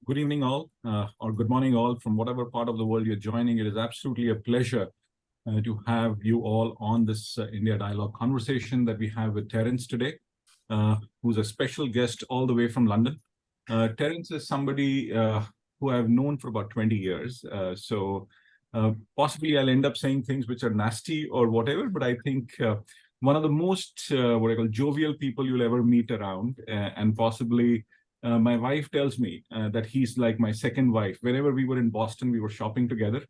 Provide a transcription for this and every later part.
Good evening, all, or good morning, all, from whatever part of the world you're joining. It is absolutely a pleasure to have you all on this India Dialogue conversation that we have with Terence today, who's a special guest all the way from London. Terence is somebody who I've known for about 20 years. Possibly I'll end up saying things which are nasty or whatever, but I think one of the most what I call jovial people you'll ever meet around, and possibly my wife tells me that he's like my second wife. Whenever we were in Boston, we were shopping together.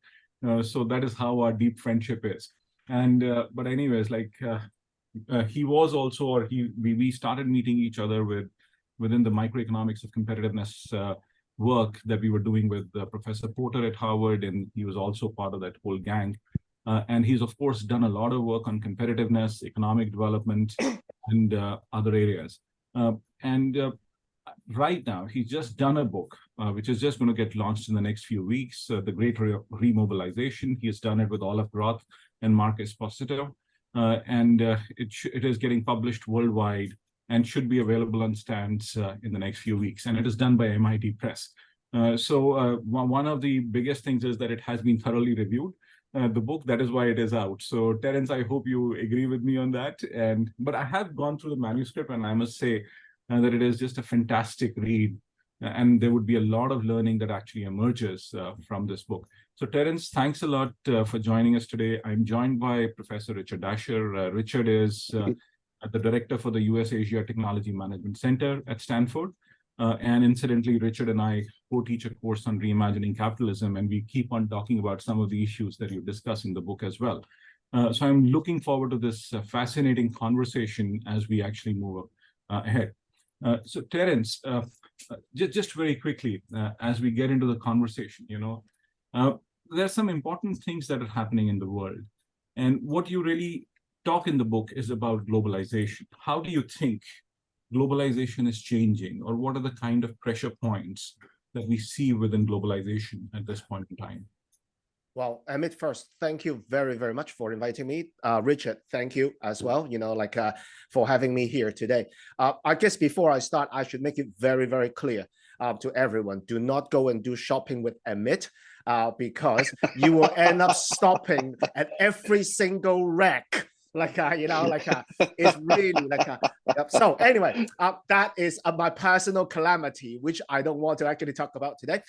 So that is how our deep friendship is. And but anyways, he was also, or we started meeting each other within the microeconomics of competitiveness work that we were doing with Professor Porter at Harvard, and he was also part of that whole gang. And he's of course done a lot of work on competitiveness, economic development, and other areas. Right now, he's just done a book, which is just going to get launched in the next few weeks, The Great Remobilization. He has done it with Olaf Groth and Mark Esposito, and it is getting published worldwide and should be available on stands in the next few weeks. And it is done by MIT Press. One of the biggest things is that it has been thoroughly reviewed. The book, that is why it is out. So Terence, I hope you agree with me on that. But I have gone through the manuscript, and I must say that it is just a fantastic read, and there would be a lot of learning that actually emerges from this book. So Terence, thanks a lot for joining us today. I'm joined by Professor Richard Dasher. Richard is the director for the US Asia Technology Management Center at Stanford. And incidentally, Richard and I co-teach a course on reimagining capitalism, and we keep on talking about some of the issues that you discuss in the book as well. So I'm looking forward to this fascinating conversation as we actually move ahead. So Terence, just very quickly, as we get into the conversation, there are some important things that are happening in the world. And what you really talk in the book is about globalization. How do you think globalization is changing, or what are the kind of pressure points that we see within globalization at this point in time? Well, Amit, first, thank you very, very much for inviting me. Richard, thank you as well, for having me here today. I guess before I start, I should make it very, very clear to everyone, do not go and do shopping with Amit, because you will end up stopping at every single rack. It's really so anyway, that is my personal calamity, which I don't want to actually talk about today.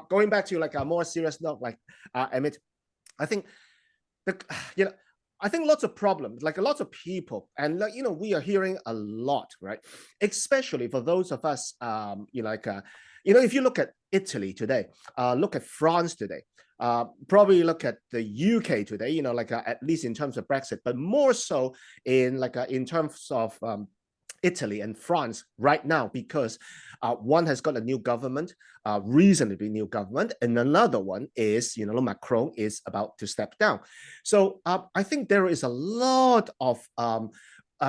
Going back to a more serious note, Amit, I think I think lots of problems, lots of people, and we are hearing a lot, right? Especially for those of us, if you look at Italy today, look at France today, probably look at the UK today, at least in terms of Brexit, but more so in terms of Italy and France right now, because one has got a new government, reasonably new government, and another one is, Macron is about to step down. So I think there is a lot of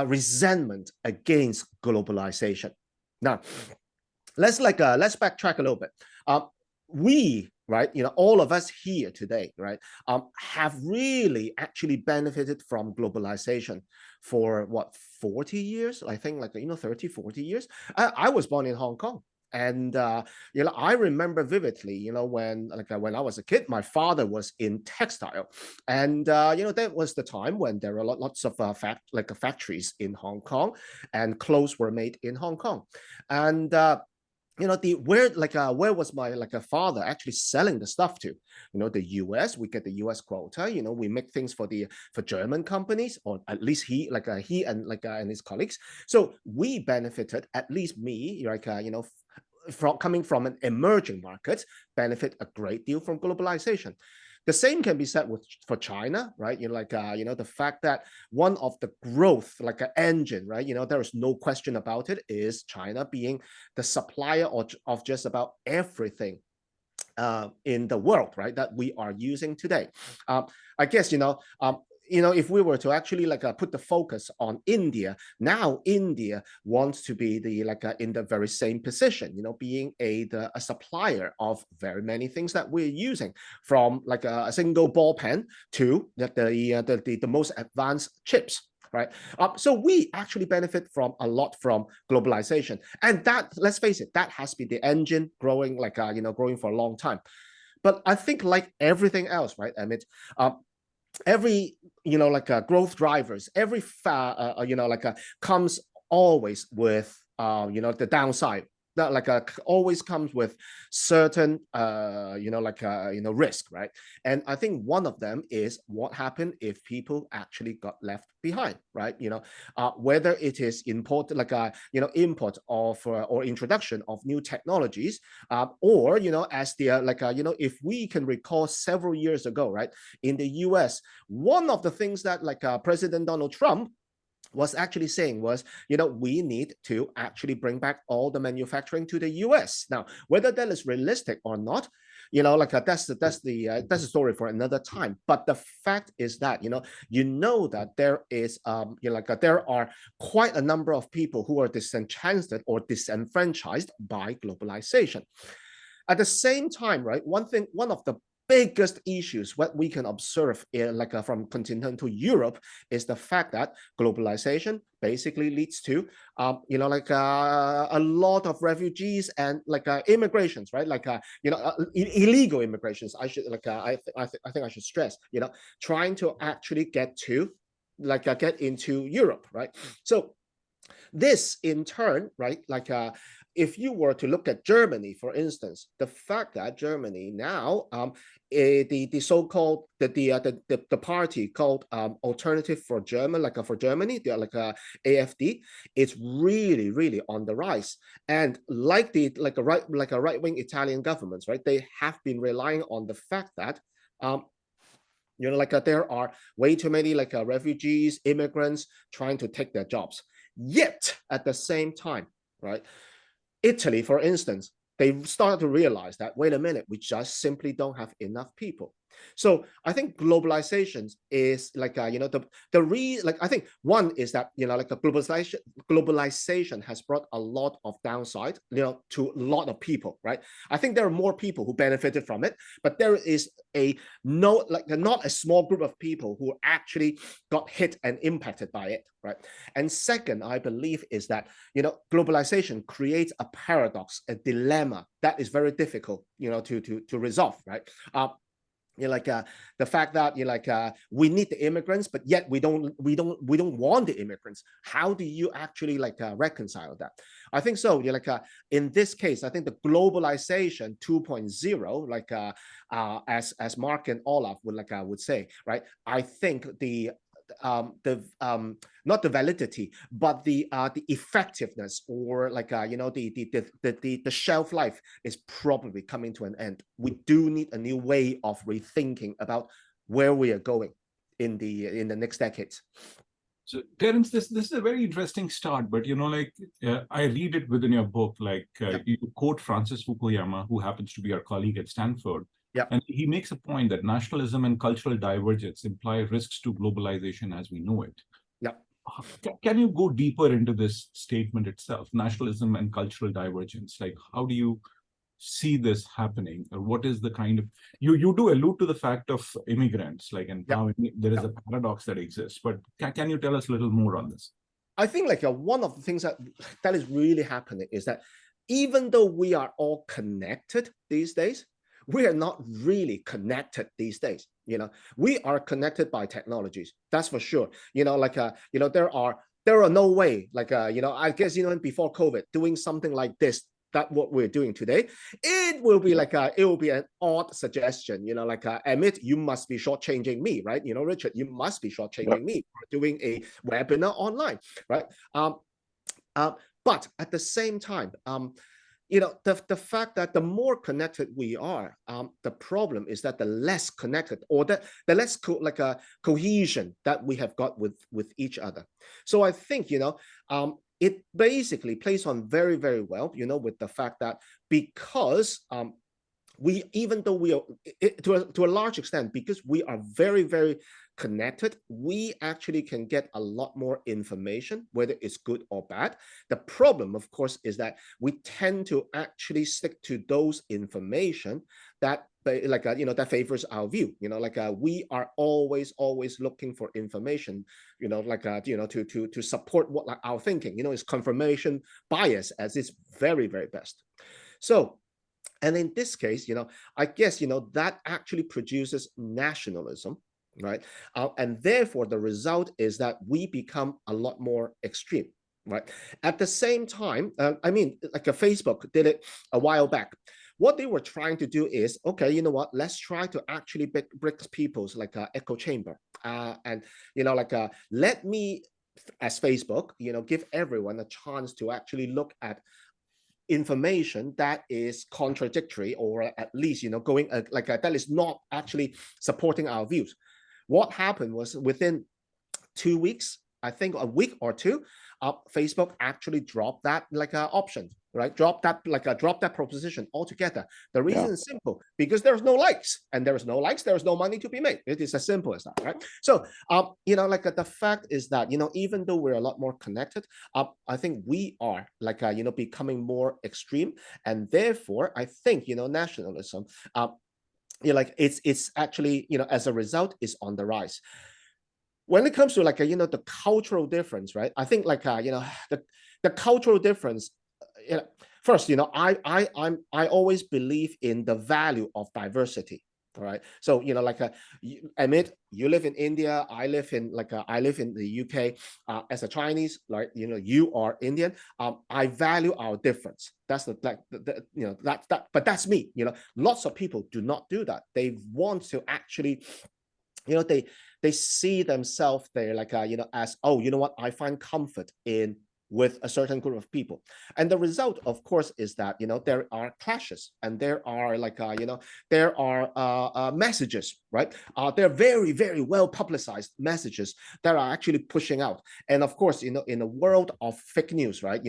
resentment against globalization. Now, let's backtrack a little bit. We, right, all of us here today, right, have really actually benefited from globalization for what, 40 years? I think 30, 40 years. I was born in Hong Kong. And I remember vividly, when I was a kid, my father was in textile, and that was the time when there were lots of factories in Hong Kong, and clothes were made in Hong Kong, and where was my father actually selling the stuff to? The US, we get the US quota. We make things for German companies, or at least he and his colleagues. So we benefited, at least me, from coming from an emerging market, benefit a great deal from globalization. The same can be said for China, right? The fact that one of the growth, engine, right? There is no question about it, is China being the supplier of just about everything in the world, right? That we are using today. I guess, if we were to actually put the focus on India, now India wants to be in the very same position, being a supplier of very many things that we're using, from a single ball pen to the most advanced chips, right? So we actually benefit from a lot from globalization, and that, let's face it, that has been the engine growing, like growing for a long time. But I think, like everything else, right, Amit, every growth drivers, every comes always with the downside, that always comes with certain risk, right? And I think one of them is what happened if people actually got left behind, right? Whether it is import import of or introduction of new technologies, or as the if we can recall several years ago, right, in the US, one of the things that President Donald Trump was actually saying was, we need to actually bring back all the manufacturing to the US. Now, whether that is realistic or not, that's the story for another time. But the fact is that that there is there are quite a number of people who are disenchanted or disenfranchised by globalization. At the same time, right, one of the biggest issues what we can observe from continental Europe is the fact that globalization basically leads to a lot of refugees and immigrations, right? Illegal immigrations. I should I think I should stress, trying to actually get to get into Europe, right? So this in turn, right, if you were to look at Germany, for instance, the fact that Germany now, the so-called the party called Alternative for German, for Germany, the AfD, it's really on the rise. And a right-wing Italian governments, right, they have been relying on the fact that there are way too many refugees, immigrants trying to take their jobs. Yet at the same time, right, Italy, for instance, they started to realize that, wait a minute, we just simply don't have enough people. So I think globalization is I think one is that globalization has brought a lot of downside to a lot of people, right? I think there are more people who benefited from it, but there is not a small group of people who actually got hit and impacted by it, right? And second, I believe is that globalization creates a paradox, a dilemma that is very difficult to resolve, right? The fact that we need the immigrants, but yet we don't want the immigrants. How do you actually reconcile that? I think so. In this case, I think the globalization 2.0, as Mark and Olaf would say, right? I think not the validity, but the effectiveness, or the shelf life is probably coming to an end. We do need a new way of rethinking about where we are going in the next decades. So, Terence, this is a very interesting start, but I read it within your book, you quote Francis Fukuyama, who happens to be our colleague at Stanford. Yeah. And he makes a point that nationalism and cultural divergence imply risks to globalization as we know it. Yeah. Can you go deeper into this statement itself, nationalism and cultural divergence? How do you see this happening? Or what is the kind of, you do allude to the fact of immigrants, and how there is a paradox that exists, but can you tell us a little more on this? I think one of the things that is really happening is that even though we are all connected these days, we are not really connected these days. We are connected by technologies, that's for sure. There are no way, I guess, before COVID, doing something like this, that what we're doing today, it will be an odd suggestion, Amit, you must be shortchanging me, right? Richard, you must be shortchanging me for doing a webinar online, right? But at the same time, the fact that the more connected we are, the problem is that the less connected, or the less cohesion that we have got with each other. So I think it basically plays on very well with the fact that because even though we are, to a large extent, because we are very, very connected, we actually can get a lot more information, whether it's good or bad. The problem, of course, is that we tend to actually stick to those information that that favors our view. We are always looking for information, to support what our thinking. It's confirmation bias as its very, very best. So, and in this case, I guess, that actually produces nationalism, right? And therefore, the result is that we become a lot more extreme, right? At the same time, I mean, like a Facebook did it a while back. What they were trying to do is, okay, you know what? Let's try to actually break people's like echo chamber, and let me, as Facebook, give everyone a chance to actually look at information that is contradictory, or at least going that is not actually supporting our views. What happened was, within 2 weeks, I think a week or two, Facebook actually dropped that option, right? Drop that proposition altogether. The reason is simple: because there's no likes, and there's no likes, there's no money to be made. It is as simple as that, right? So, the fact is that even though we're a lot more connected, I think we are becoming more extreme, and therefore, I think nationalism, it's actually as a result is on the rise. When it comes to the cultural difference, right? I think the cultural difference. First, I always believe in the value of diversity. All right. So Amit, you live in India. I live in the UK. As a Chinese, you are Indian. I value our difference. That's but that's me. Lots of people do not do that. They want to actually, they see themselves there as, oh, you know what, I find comfort in with a certain group of people. And the result, of course, is that there are clashes, and there are messages, right? They're very, very well publicized messages that are actually pushing out. And of course, in a world of fake news, right,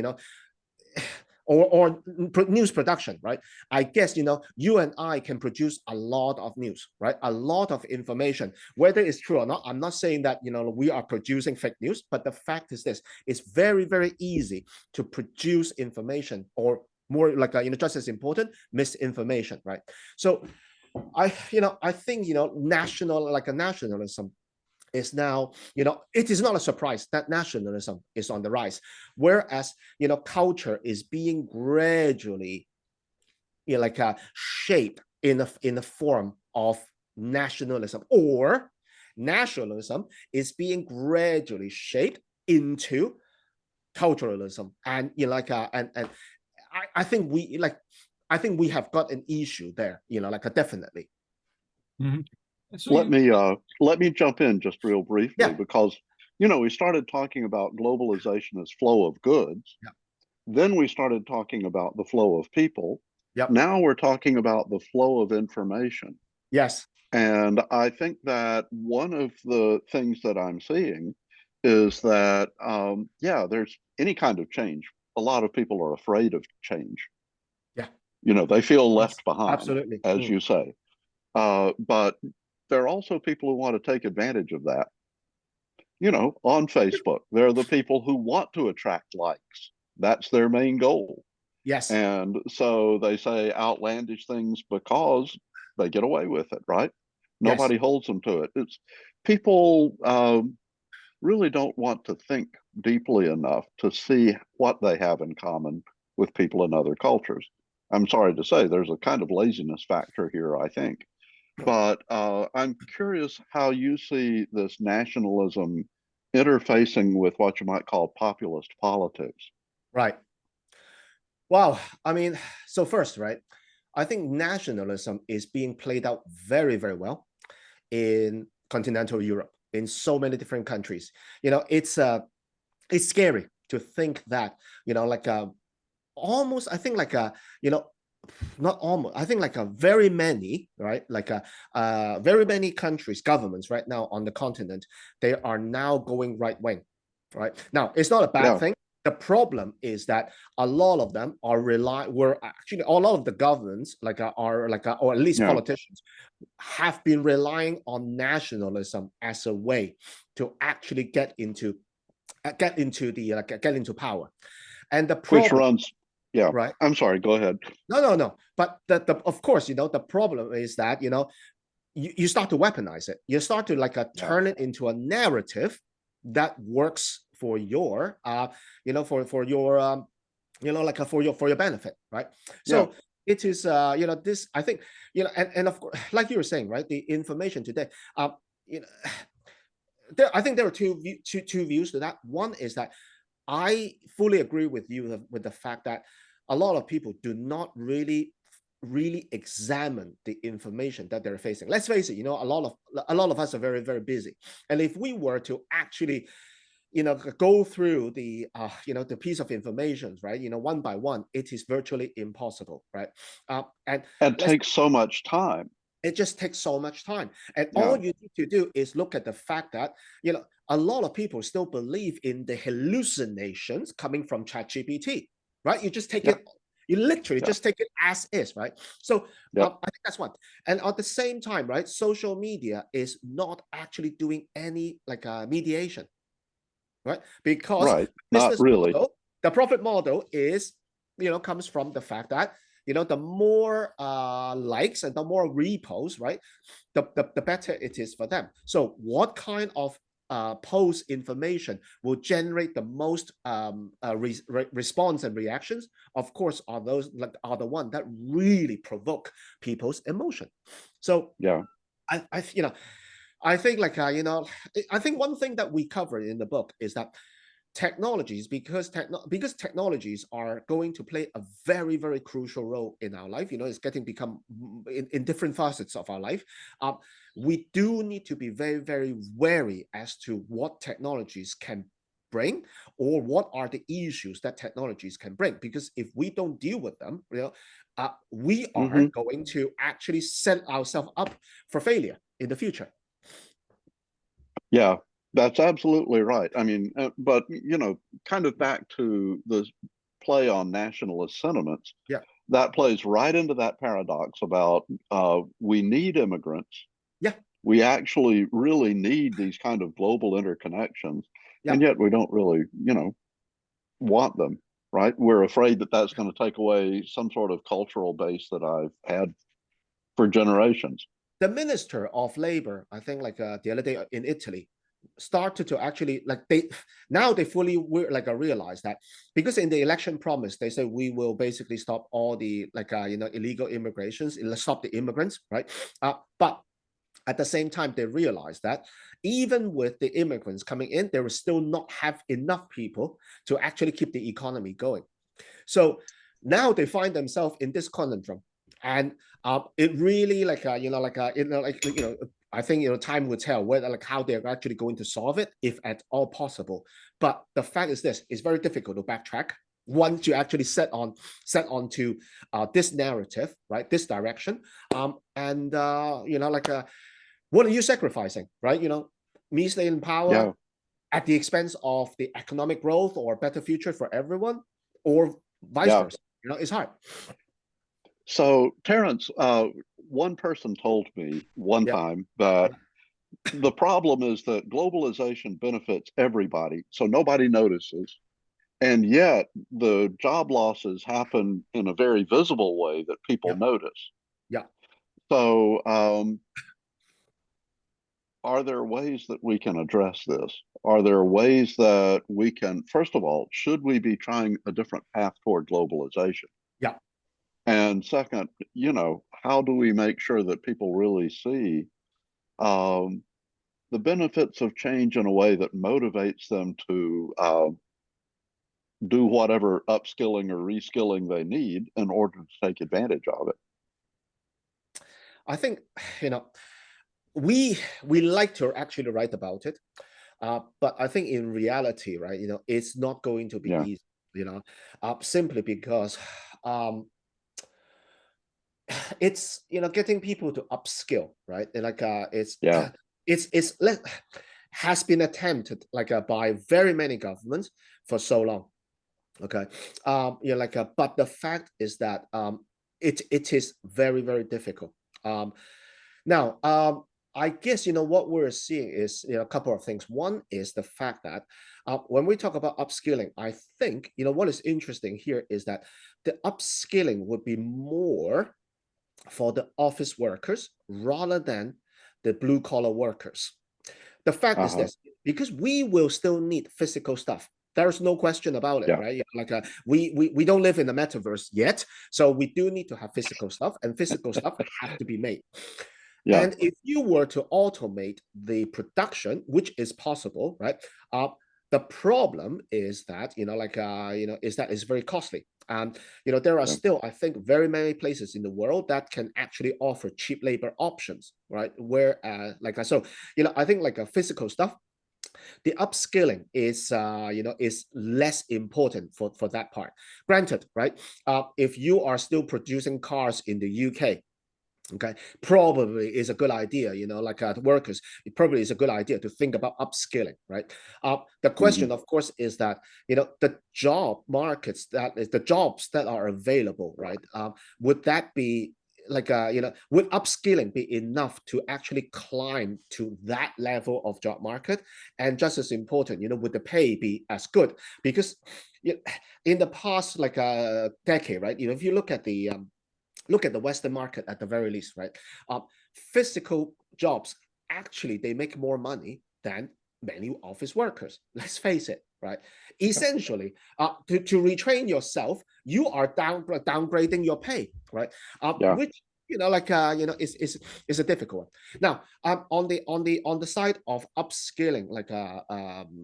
or news production, right? I guess you and I can produce a lot of news, right? A lot of information, whether it's true or not. I'm not saying that we are producing fake news, but the fact is this: it's very, very easy to produce information, or more just as important, misinformation, right? So I think nationalism is now, it is not a surprise that nationalism is on the rise, whereas culture is being gradually shaped in the form of nationalism, or nationalism is being gradually shaped into culturalism. And and I think we have got an issue there, definitely. Mm-hmm. So let me jump in just real briefly, because we started talking about globalization as flow of goods. Then we started talking about the flow of people. Now we're talking about the flow of information. Yes. And I think that one of the things that I'm seeing is that there's any kind of change. A lot of people are afraid of change. They feel left behind. Absolutely. As you say. But there are also people who want to take advantage of that. On Facebook, there are the people who want to attract likes. That's their main goal. Yes. And so they say outlandish things because they get away with it, right? Nobody holds them to it. It's people really don't want to think deeply enough to see what they have in common with people in other cultures. I'm sorry to say there's a kind of laziness factor here, I think. But I'm curious how you see this nationalism interfacing with what you might call populist politics. Right. Wow. I mean, so first, right, I think nationalism is being played out very, very well in continental Europe, in so many different countries. It's scary to think that, almost, I think not almost, I think very many, right? Very many countries, governments right now on the continent, they are now going right wing, right? Now, it's not a bad thing. The problem is that a lot of them are a lot of the governments or at least politicians have been relying on nationalism as a way to actually get into power. And the problem, which runs, right? I'm sorry, go ahead. No. But of course, the problem is that, you start to weaponize it. You start to turn it into a narrative that works for your, for your benefit, right? So it is, this, I think, and of course, like you were saying, right, the information today, I think there are two views to that. One is that I fully agree with you with the fact that a lot of people do not really examine the information that they're facing. Let's face it, a lot of us are very, very busy. And if we were to actually, go through the piece of information, right, one by one, it is virtually impossible, right? And takes so much time. It just takes so much time. And all you need to do is look at the fact that, a lot of people still believe in the hallucinations coming from ChatGPT, right? You just take it, you literally just take it as is, right? So I think that's one. And at the same time, right, social media is not actually doing any mediation, right? Because not really. The profit model is, comes from the fact that, the more likes and the more reposts, right, the better it is for them. So what kind of post information will generate the most response and reactions? Of course, are the one that really provoke people's emotion. So I think I think one thing that we covered in the book is that technologies, because technologies are going to play a very, very crucial role in our life. It's become in different facets of our life. We do need to be very, very wary as to what technologies can bring, or what are the issues that technologies can bring. Because if we don't deal with them, we are going to actually set ourselves up for failure in the future. Yeah, that's absolutely right. I mean, but, kind of back to the play on nationalist sentiments, that plays right into that paradox about we need immigrants. We actually really need these kind of global interconnections, and yet we don't really, want them, right? We're afraid that that's going to take away some sort of cultural base that I've had for generations. The Minister of Labor, I think the other day in Italy, started to actually they fully realize that, because in the election promise they say we will basically stop all the illegal immigrations, stop the immigrants, right? But at the same time they realize that even with the immigrants coming in, they will still not have enough people to actually keep the economy going. So now they find themselves in this conundrum, and it really I think time will tell whether how they're actually going to solve it, if at all possible. But the fact is this: it's very difficult to backtrack once you actually set onto this narrative, right? This direction, what are you sacrificing, right? Me staying in power at the expense of the economic growth or better future for everyone, or vice versa. It's hard. So, Terence, one person told me one time that the problem is that globalization benefits everybody, so nobody notices. And yet the job losses happen in a very visible way that people notice. So, are there ways that we can address this? Are there ways that we can, first of all, should we be trying a different path toward globalization? And second, how do we make sure that people really see the benefits of change in a way that motivates them to do whatever upskilling or reskilling they need in order to take advantage of it? I think, we like to actually write about it, but I think in reality, right, it's not going to be easy, simply because it's getting people to upskill, right? And it's has been attempted by very many governments for so long. Okay. But the fact is that it is very, very difficult. Now, I guess, what we're seeing is, a couple of things. One is the fact that when we talk about upskilling, I think, what is interesting here is that the upskilling would be more for the office workers rather than the blue collar workers. The fact is this, because we will still need physical stuff. There's no question about it, right? We don't live in the metaverse yet, so we do need to have physical stuff, and physical stuff have to be made. And if you were to automate the production, which is possible, right? The problem is that, is that it's very costly. There are still, I think, very many places in the world that can actually offer cheap labor options, right? Where, I think like a physical stuff, the upskilling is, is less important for that part. Granted, right? If you are still producing cars in the UK, okay, probably is a good idea, the workers, it probably is a good idea to think about upskilling, right? The question, of course, is that, the job markets, that is the jobs that are available, right? Would that be would upskilling be enough to actually climb to that level of job market? And just as important, would the pay be as good? Because in the past, like a decade, right? If you look at the Western market at the very least, right? Physical jobs, actually, they make more money than many office workers. Let's face it, right? Essentially, to retrain yourself, you are downgrading your pay, right? Which is a difficult one. Now, on the side of upskilling,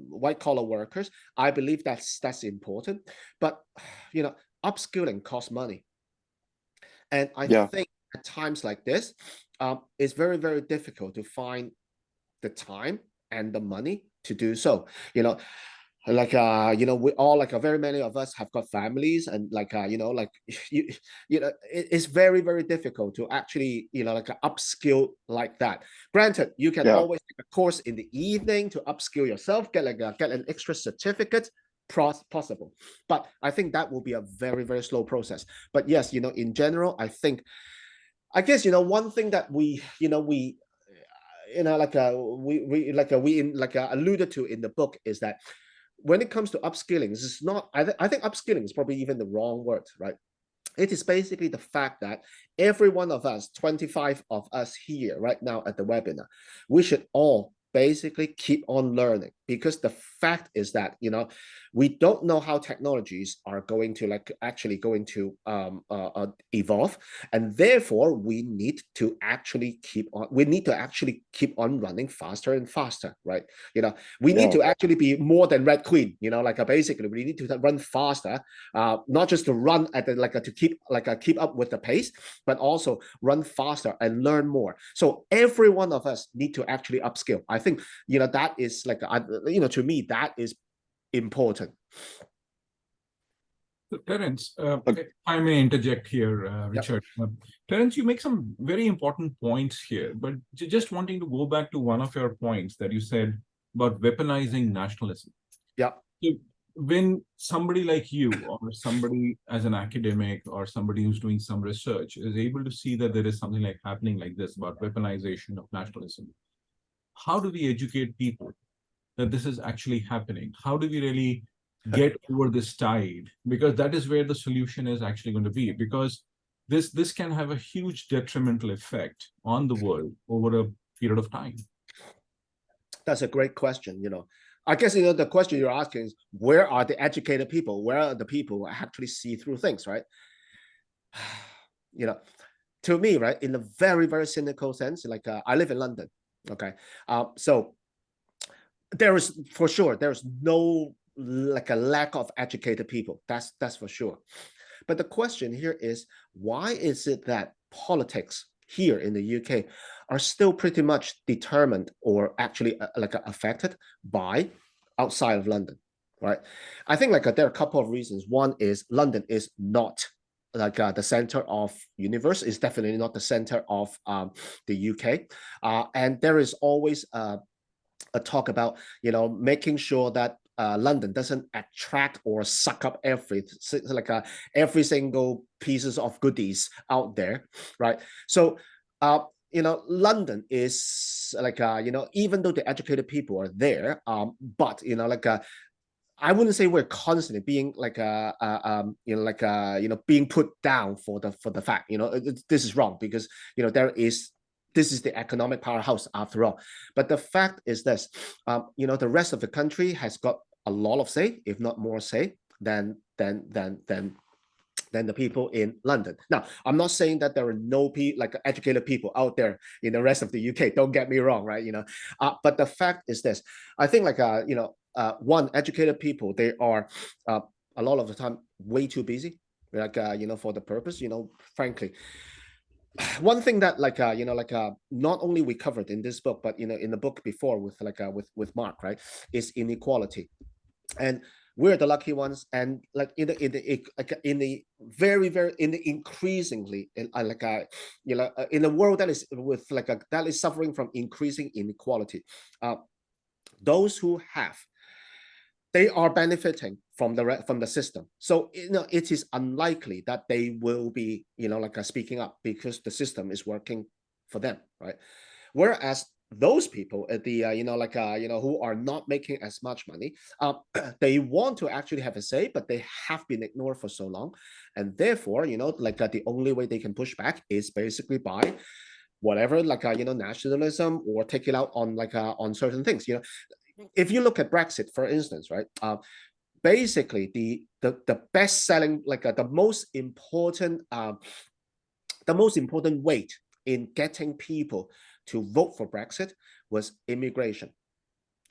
white collar workers, I believe that's important. But upskilling costs money. And I think at times like this, it's very, very difficult to find the time and the money to do so. We all, very many of us have got families, and it's very, very difficult to actually, upskill like that. Granted, you can always take a course in the evening to upskill yourself, get an extra certificate. Possible, but I think that will be a very, very slow process. But yes, in general, I guess one thing that we alluded to in the book is that when it comes to upskilling, it's not, I think upskilling is probably even the wrong word, right? It is basically the fact that every one of us, 25 of us here right now at the webinar, we should all basically keep on learning, because the fact is that we don't know how technologies are going to actually going to evolve, and therefore we need to actually keep on running faster and faster, right? We need to actually be more than Red Queen, basically we need to run faster, not just to run at the to keep up with the pace, but also run faster and learn more. So every one of us need to actually upskill. I think that is to me that is important. So, Terence, if I may interject here, Richard. Terence, you make some very important points here, but just wanting to go back to one of your points that you said about weaponizing nationalism. Yeah. So when somebody like you, or somebody as an academic, or somebody who's doing some research, is able to see that there is something happening like this about weaponization of nationalism, how do we educate people that this is actually happening? How do we really get over this tide? Because that is where the solution is actually going to be, because this can have a huge detrimental effect on the world over a period of time. That's a great question. I guess the question you're asking is, where are the educated people? Where are the people who actually see through things, right? To me, right, in a very, very cynical sense, I live in London. Okay, so there is no a lack of educated people. That's for sure. But the question here is, why is it that politics here in the UK are still pretty much determined, or actually affected by outside of London, right? I think there are a couple of reasons. One is London is not the center of universe, is definitely not the center of the UK, and there is always a talk about making sure that London doesn't attract or suck up every single pieces of goodies out there, right? So London is even though the educated people are there, but I wouldn't say we're constantly being being put down for the fact, this is wrong because, this is the economic powerhouse after all. But the fact is this, the rest of the country has got a lot of say, if not more say than the people in London. Now, I'm not saying that there are no educated people out there in the rest of the UK. Don't get me wrong, right? But the fact is this: I think one, educated people, they are a lot of the time way too busy, for the purpose. Frankly, one thing that not only we covered in this book, but in the book before with Mark, right, is inequality. And we're the lucky ones, and in the increasingly in a world that is that is suffering from increasing inequality, those who have, they are benefiting from the system. So it is unlikely that they will be speaking up because the system is working for them, right? Whereas those people at the who are not making as much money, they want to actually have a say, but they have been ignored for so long, and therefore the only way they can push back is basically by whatever nationalism, or take it out on on certain things. If you look at Brexit, for instance, right, basically the best selling the most important weight in getting people to vote for Brexit was immigration.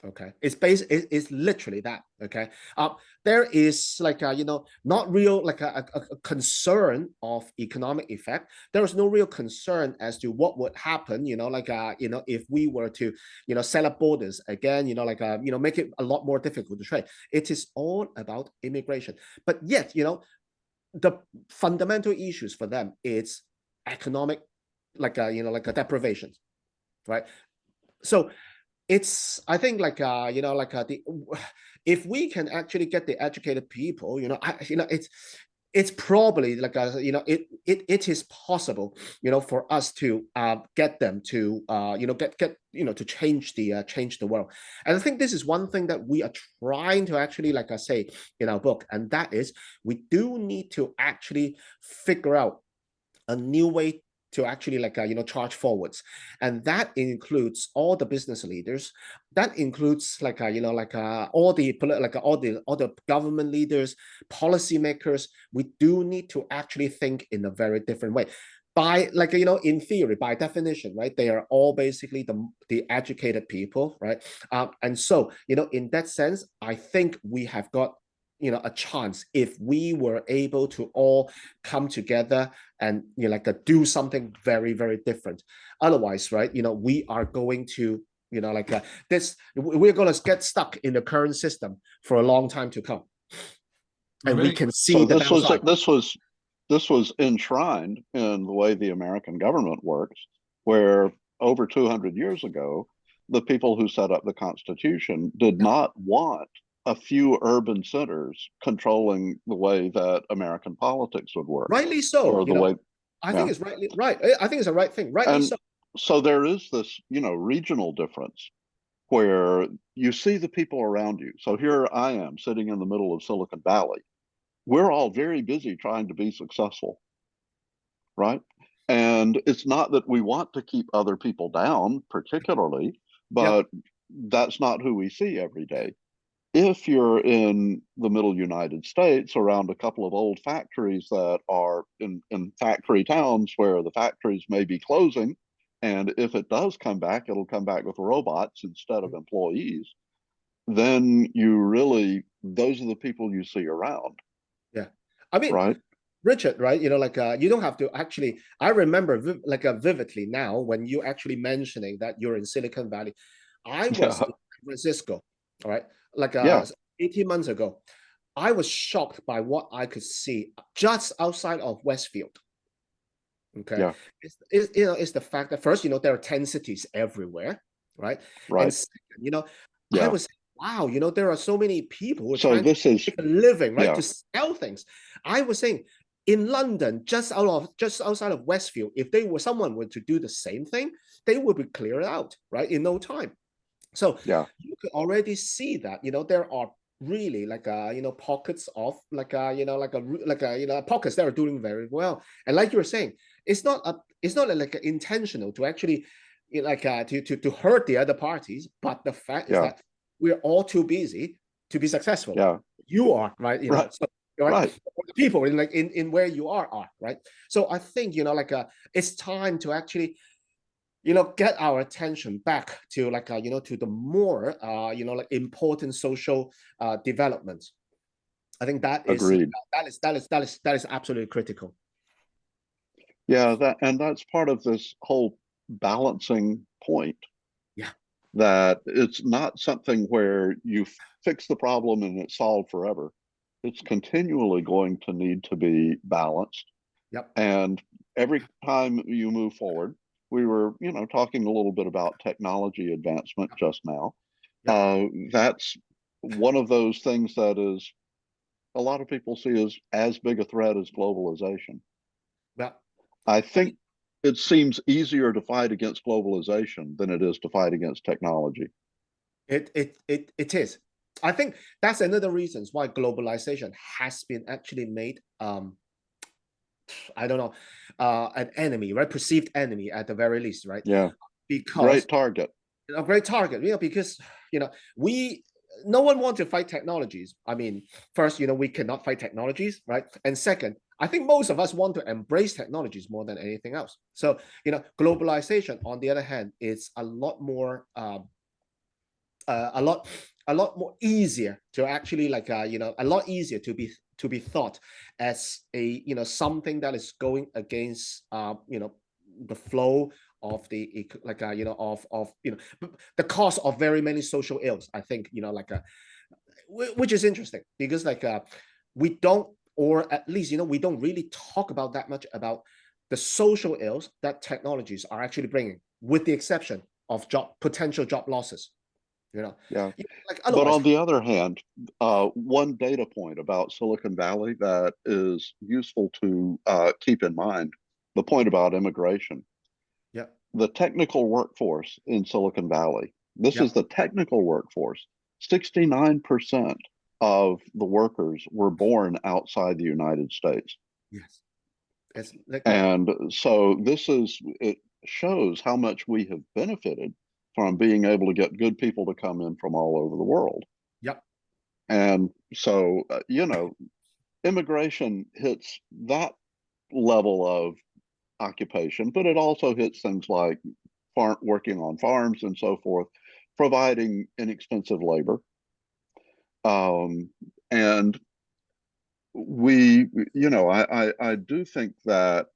Okay, it's literally that. Okay, there is not real a concern of economic effect. There is no real concern as to what would happen if we were to set up borders again, make it a lot more difficult to trade. It is all about immigration. But yet the fundamental issues for them, it's economic deprivation, right? So I think if we can actually get the educated people, it's probably it is possible for us to get them to to change the world. And I think this is one thing that we are trying to actually say in our book, and that is we do need to actually figure out a new way to actually charge forwards, and that includes all the business leaders, that includes all the government leaders, policymakers. We do need to actually think in a very different way. By in theory, by definition, right, they are all basically the educated people, right? And so in that sense, I think we have got a chance if we were able to all come together and do something very, very different. Otherwise, right, we are going to we're going to get stuck in the current system for a long time to come, and we can see so the downside. This was enshrined in the way the American government works, where over 200 years ago, the people who set up the Constitution did not want a few urban centers controlling the way that American politics would work. Rightly so. Or the way, I think it's right. I think it's the right thing. Rightly so. So there is this, regional difference where you see the people around you. So here I am sitting in the middle of Silicon Valley. We're all very busy trying to be successful, right? And it's not that we want to keep other people down particularly, but that's not who we see every day. If you're in the middle United States around a couple of old factories that are in factory towns where the factories may be closing, and if it does come back, it'll come back with robots instead of employees, then those are the people you see around. Yeah. I mean, right? Richard, right? You don't have to actually, I remember vividly now when you actually mentioning that you're in Silicon Valley. I was in San Francisco, all right? 18 months ago. I was shocked by what I could see just outside of Westfield. Okay. It's the fact that first, there are 10 cities everywhere, right? Right. And second, I was, wow, there are so many people who are So trying this to is, make a living, right, yeah, to sell things. I was saying in London, just outside of Westfield, if someone were to do the same thing, they would be cleared out, right, in no time. So yeah, you could already see that, there are really like pockets of pockets that are doing very well. And like you were saying, it's not like intentional to actually to hurt the other parties, but the fact is yeah, that we're all too busy to be successful. yeah, You are, right? right, So right, right. the people in where you are, right? So I think it's time to actually get our attention back to to the more important social developments. I think that is Agreed. that is absolutely critical. Yeah, that's part of this whole balancing point. Yeah. That it's not something where you fix the problem and it's solved forever. It's continually going to need to be balanced. Yep. And every time you move forward, we were, talking a little bit about technology advancement just now. Yep. That's one of those things that is a lot of people see as big a threat as globalization. Yeah. I think it seems easier to fight against globalization than it is to fight against technology. It is. I think that's another reasons why globalization has been actually made I don't know an enemy, right? Perceived enemy at the very least, right? Yeah, Because great target. a great target, because we no one wants to fight technologies. I mean, first, we cannot fight technologies, right? And second, I think most of us want to embrace technologies more than anything else. So, globalization, on the other hand, is a lot more a lot more easier to actually a lot easier to be thought as a something that is going against the flow of the the cause of very many social ills. I think which is interesting because we don't, or at least we don't really talk about that much about the social ills that technologies are actually bringing, with the exception of potential job losses. Yeah. Like But otherwise, on the other hand, one data point about Silicon Valley that is useful to keep in mind, the point about immigration. yeah, The technical workforce in Silicon Valley, this yeah, is the technical workforce, 69% of the workers were born outside the United States. yes, it's like And so it shows how much we have benefited from being able to get good people to come in from all over the world. yeah, And so, immigration hits that level of occupation, but it also hits things like working on farms and so forth, providing inexpensive labor. And I do think that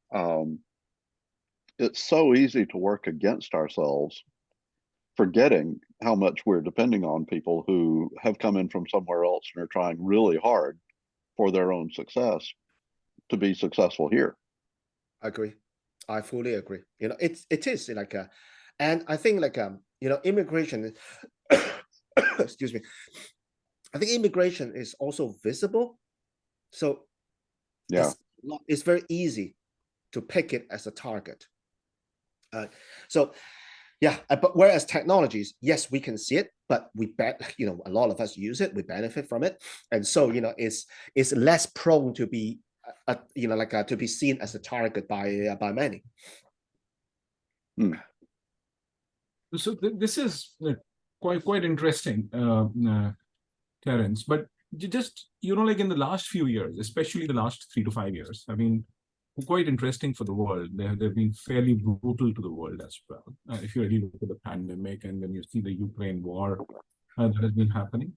it's so easy to work against ourselves, forgetting how much we're depending on people who have come in from somewhere else and are trying really hard for their own success to be successful here. I agree. I fully agree. It is and I think immigration, excuse me. I think immigration is also visible, so Yeah, it's very easy to pick it as a target. So yeah, but whereas technologies, yes, we can see it, but we bet a lot of us use it, we benefit from it, and so it's less prone to be to be seen as a target by many. So this is quite interesting, Terence. But just like in the last few years, especially the last 3 to 5 years, I mean, quite interesting for the world. They've been fairly brutal to the world as well. If you really look at the pandemic and when you see the Ukraine war that has been happening,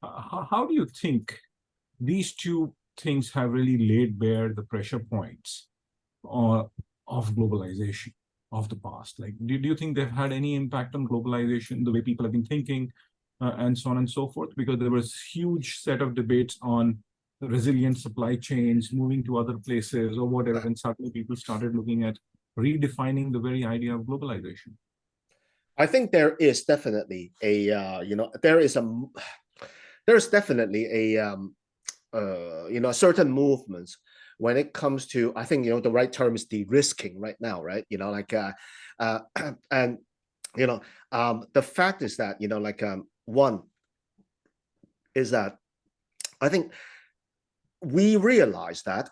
how do you think these two things have really laid bare the pressure points of globalization of the past? Like, do you think they've had any impact on globalization, the way people have been thinking, and so on and so forth? Because there was huge set of debates on resilient supply chains, moving to other places or whatever, and suddenly people started looking at redefining the very idea of globalization. I think there is definitely a there's definitely a certain movements when it comes to, I think, the right term is de-risking right now, right? And the fact is that, one is that I think we realized that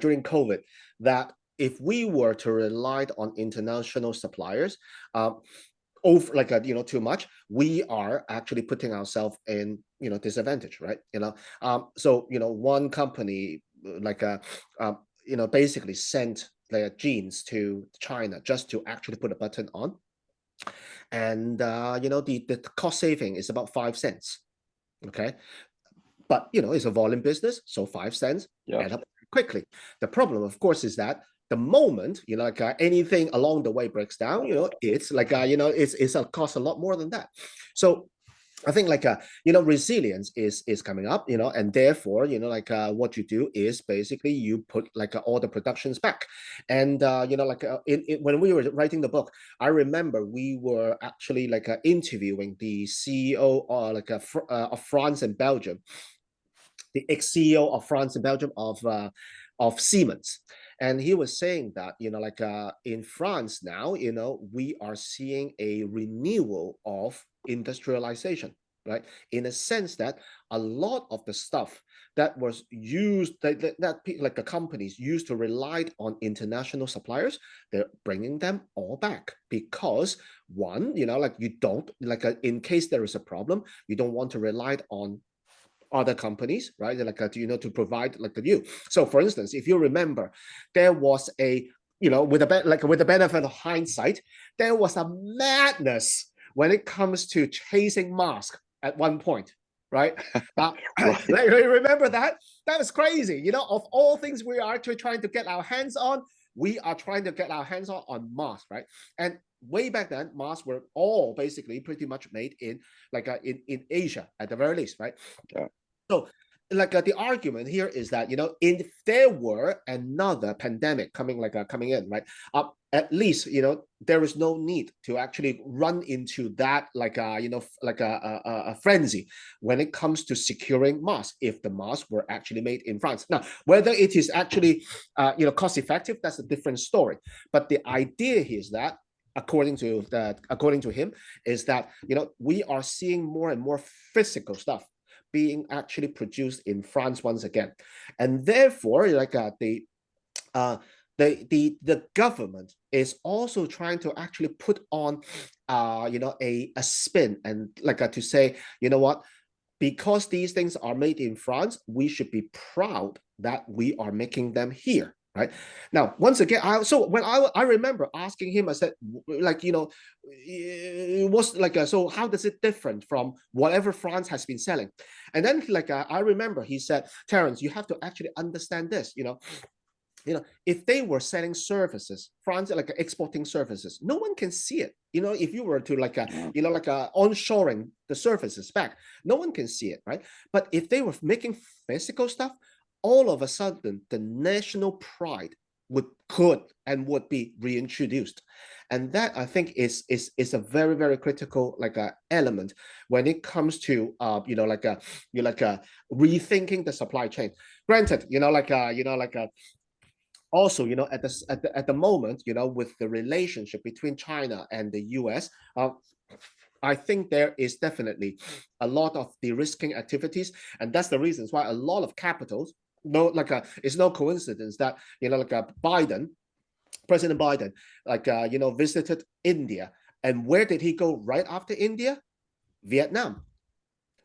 during COVID, that if we were to rely on international suppliers over too much, we are actually putting ourselves in disadvantage, right? So one company basically sent their jeans to China just to actually put a button on, and the cost saving is about 5 cents. Okay, but it's a volume business, so 5 cents add up quickly. The problem, of course, is that the moment anything along the way breaks down, it's it's a cost a lot more than that. So I think resilience is coming up, and therefore what you do is basically you put all the productions back. And when we were writing the book, I remember we were actually interviewing the CEO of France and Belgium, the ex-CEO of France and Belgium of Siemens. And he was saying that, in France now, we are seeing a renewal of industrialization, right? In a sense that a lot of the stuff that was used, the companies used to rely on international suppliers, they're bringing them all back because one, you don't, in case there is a problem, you don't want to rely on other companies, right? To provide the view. So for instance, if you remember, there was a, with the benefit of hindsight, there was a madness when it comes to chasing masks at one point, right? Right. Remember that? That was crazy. Of all things we are actually trying to get our hands on, we are trying to get our hands on masks, right? And way back then, masks were all basically pretty much made in in Asia at the very least, right? Yeah. So the argument here is that if there were another pandemic coming in, right, at least there is no need to actually run into that a frenzy when it comes to securing masks if the masks were actually made in France. Now, whether it is actually cost effective, that's a different story. But the idea here is that according to him, is that we are seeing more and more physical stuff being actually produced in France once again, and therefore the government is also trying to actually put on a spin and to say, what, because these things are made in France, we should be proud that we are making them here. Right now, once again, I remember asking him, I said, it was so how does it different from whatever France has been selling? And then I remember he said, Terence, you have to actually understand this, if they were selling services, France exporting services, no one can see it. If you were to onshoring the services back, no one can see it, right? But if they were making physical stuff, all of a sudden the national pride would be reintroduced, and that I think is a very, very critical element when it comes to rethinking the supply chain. Granted, also at the moment, with the relationship between China and the US, I think there is definitely a lot of de-risking activities, and that's the reasons why a lot of capitals, it's no coincidence that President Biden visited India, and where did he go right after India? Vietnam,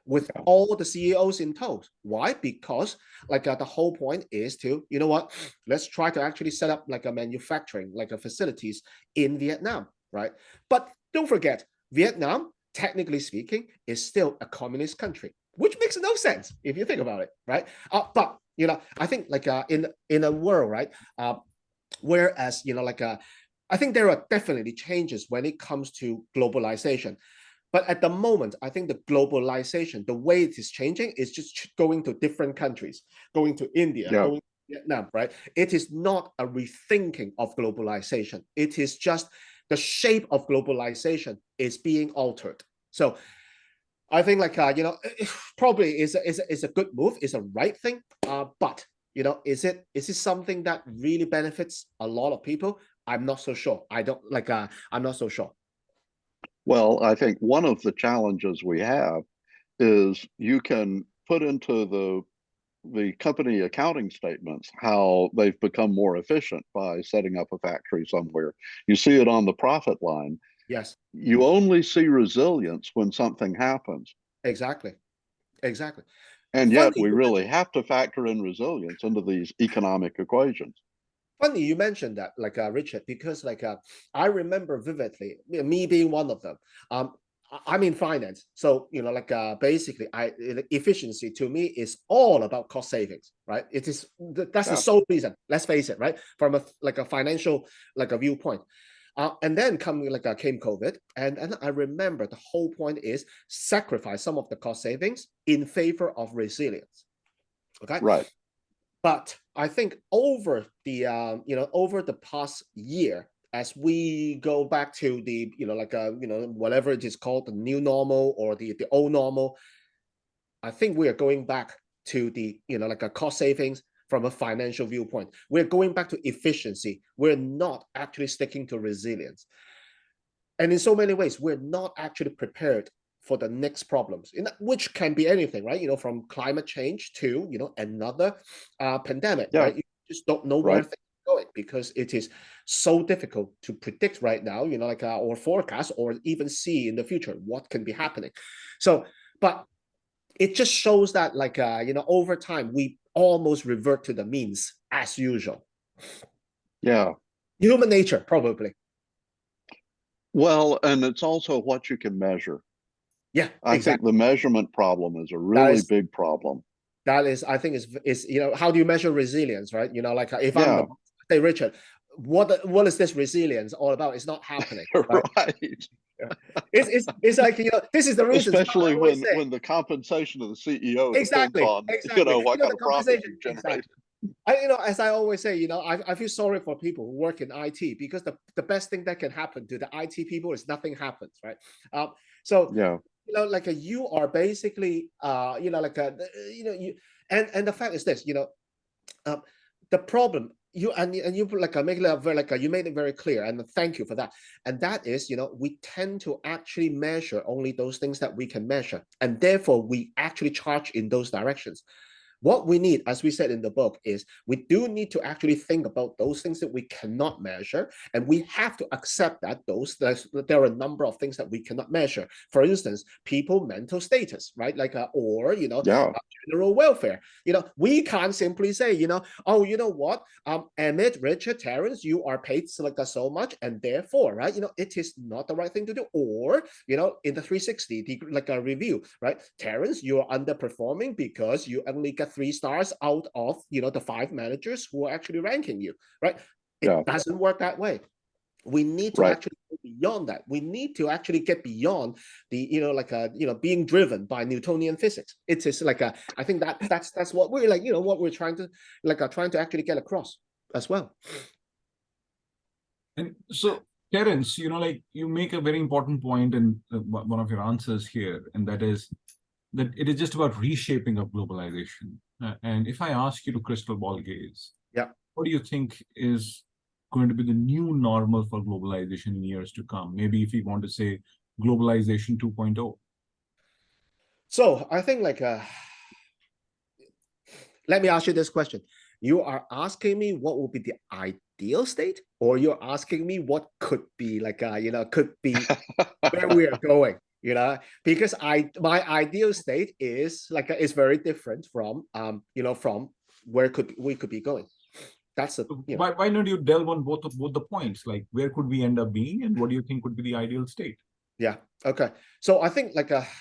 with all the CEOs in tow. Why? Because the whole point is to, let's try to actually set up a manufacturing facilities in Vietnam, right? But don't forget, Vietnam, technically speaking, is still a communist country, which makes no sense if you think about it, right? But I think in a world, right, whereas I think there are definitely changes when it comes to globalization. But at the moment, I think the globalization, the way it is changing, is just going to different countries, going to India, going to Vietnam, right? It is not a rethinking of globalization. It is just the shape of globalization is being altered. So I think like probably is a good move, is a right thing. But is it something that really benefits a lot of people? I'm not so sure. I'm not so sure. Well, I think one of the challenges we have is you can put into the company accounting statements how they've become more efficient by setting up a factory somewhere. You see it on the profit line. Yes. You only see resilience when something happens. Exactly. Exactly. And yet Funny we you really have to factor in resilience into these economic equations. Funny you mentioned that, Richard, because I remember vividly me being one of them. I'm in finance, so basically, efficiency to me is all about cost savings, right? That's the sole reason. Let's face it, right? From a financial a viewpoint. And then came COVID, and I remember the whole point is sacrifice some of the cost savings in favor of resilience. Okay, right. But I think over the past year, as we go back to the whatever it is called, the new normal or the old normal, I think we are going back to the a cost savings from a financial viewpoint. We're going back to efficiency. We're not actually sticking to resilience. And in so many ways, we're not actually prepared for the next problems, which can be anything, right? From climate change to, another pandemic, right? You just don't know where things are going because it is so difficult to predict right now, or forecast or even see in the future what can be happening. So, but it just shows that over time, we almost revert to the means as usual. Yeah. Human nature, probably. Well, and it's also what you can measure. Yeah, I think the measurement problem is a really big problem. That is, I think is how do you measure resilience, right? If I'm the say, Richard, what is this resilience all about? It's not happening. Right. Right. It's like, this is the reason. Especially when the compensation of the CEO depends on, what kind of profit you've generated. As I always say, I feel sorry for people who work in IT because the best thing that can happen to the IT people is nothing happens, right? So you are basically and the fact is this, the problem you make it very you made it very clear, and thank you for that. And that is, we tend to actually measure only those things that we can measure, and therefore we actually charge in those directions. What we need, as we said in the book, is we do need to actually think about those things that we cannot measure, and we have to accept that there are a number of things that we cannot measure. For instance, people mental status, right? Or general welfare. We can't simply say, oh, you know what, Emmett, Richard, Terence, you are paid so much, and therefore, right, it is not the right thing to do. Or in the 360 a review, right, Terence, you are underperforming because you only get 3 stars out of the 5 managers who are actually ranking you, right? It doesn't work that way. We need to actually go beyond that. We need to actually get beyond the being driven by Newtonian physics. It is I think that's what we're what we're trying to actually get across as well. And so, Terence, you make a very important point in one of your answers here, and that is that it is just about reshaping of globalization. And if I ask you to crystal ball gaze, what do you think is going to be the new normal for globalization in years to come? Maybe if we want to say globalization 2.0. So I think let me ask you this question. You are asking me what will be the ideal state, or you're asking me what could be could be where we are going? Because my ideal state is is very different from from where we could be going. That's why don't you delve on both the points? Like, where could we end up being, and what do you think would be the ideal state? Yeah. Okay. So I think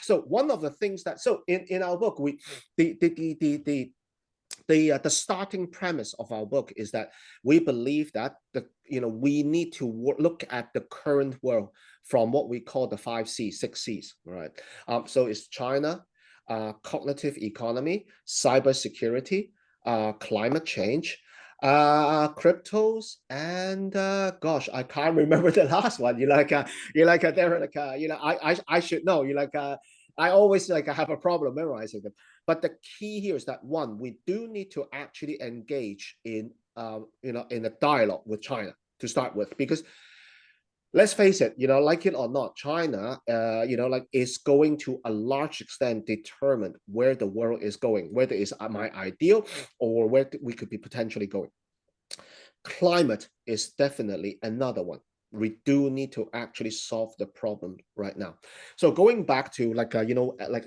so one of the things that in our book, we the starting premise of our book is that we believe that we need to look at the current world from what we call the 5 C's, 6 C's, right? So it's China, cognitive economy, cybersecurity, climate change, Cryptos and gosh, I can't remember the last one. They're like I should know. I always like have a problem memorizing them. But the key here is that one, we do need to actually engage in in a dialogue with China to start with, because let's face it, like it or not, China, is going to a large extent determine where the world is going, whether it's my ideal or where we could be potentially going. Climate is definitely another one. We do need to actually solve the problem right now. So going back to like